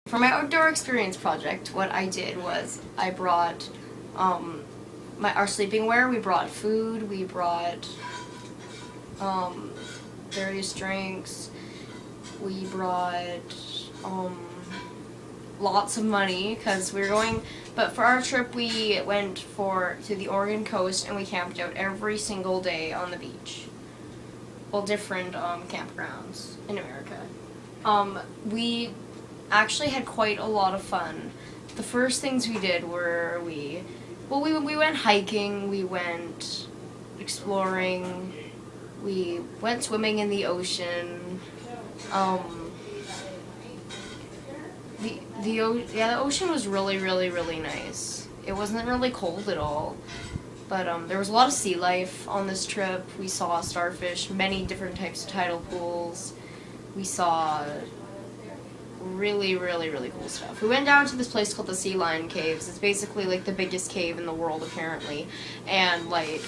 For my outdoor experience project, what I did was I brought our sleeping wear. We brought food. We brought various drinks. We brought lots of money because we were going. But for our trip, we went to the Oregon coast and we camped out every single day on the beach. Well, different campgrounds in America. We actually had quite a lot of fun. The first things we did were we went hiking, we went exploring, we went swimming in the ocean. The ocean was really nice. It wasn't really cold at all. But there was a lot of sea life on this trip. We saw starfish, many different types of tidal pools. We saw really cool stuff. We went down to this place called the Sea Lion Caves. It's basically like the biggest cave in the world apparently. And like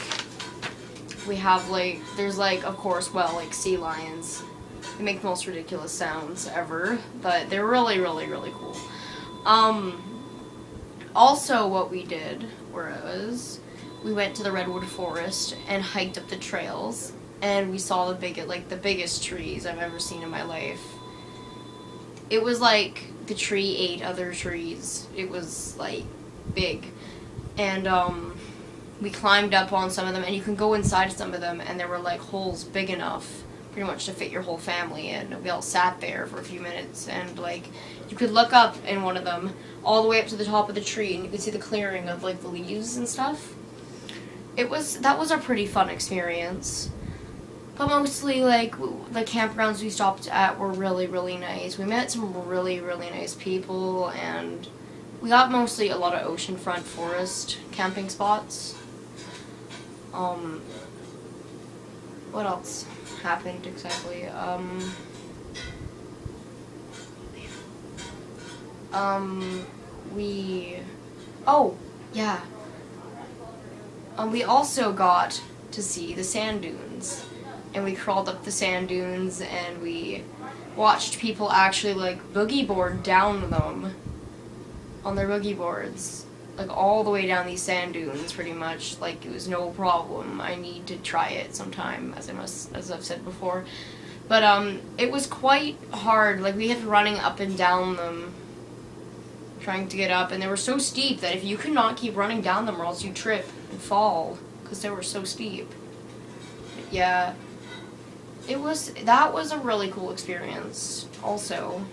we have like there's like of course like sea lions. They make the most ridiculous sounds ever, but they're really cool. Also what we did was we went to the redwood forest and hiked up the trails, and we saw the biggest trees I've ever seen in my life. It was like the tree ate other trees. It was like big. And we climbed up on some of them, and you can go inside some of them, and there were like holes big enough pretty much to fit your whole family in. We all sat there for a few minutes, and like you could look up in one of them all the way up to the top of the tree, and you could see the clearing of like the leaves and stuff. That was a pretty fun experience. But mostly, like, the campgrounds we stopped at were really nice. We met some really nice people, and we got mostly a lot of oceanfront forest camping spots. What else happened exactly? We also got to see the sand dunes. And we crawled up the sand dunes, and we watched people actually like boogie board down them on their boogie boards, like all the way down these sand dunes pretty much. Like it was no problem. I need to try it sometime, as I've said before. But it was quite hard. Like we had running up and down them trying to get up, and they were so steep that if you could not keep running down them or else you'd trip and fall because they were so steep. But yeah. That was a really cool experience also.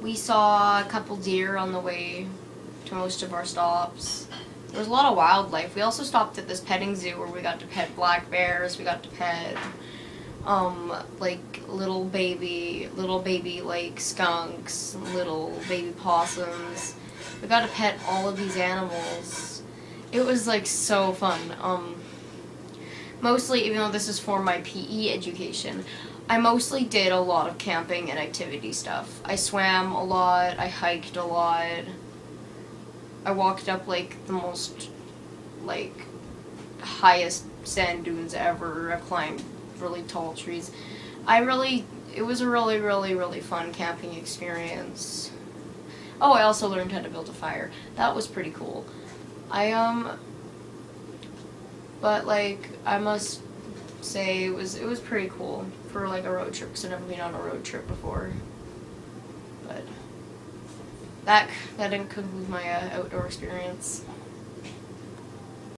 We saw a couple deer on the way to most of our stops. There was a lot of wildlife. We also stopped at this petting zoo where we got to pet black bears, we got to pet like little baby like skunks, little baby possums. We got to pet all of these animals. It was like so fun. Mostly, even though this is for my PE education, I mostly did a lot of camping and activity stuff. I swam a lot, I hiked a lot, I walked up like the most like highest sand dunes ever, I climbed really tall trees. It was a really fun camping experience. Oh, I also learned how to build a fire. That was pretty cool. But like I must say it was pretty cool for like a road trip, because I've never been on a road trip before. But that didn't conclude my outdoor experience.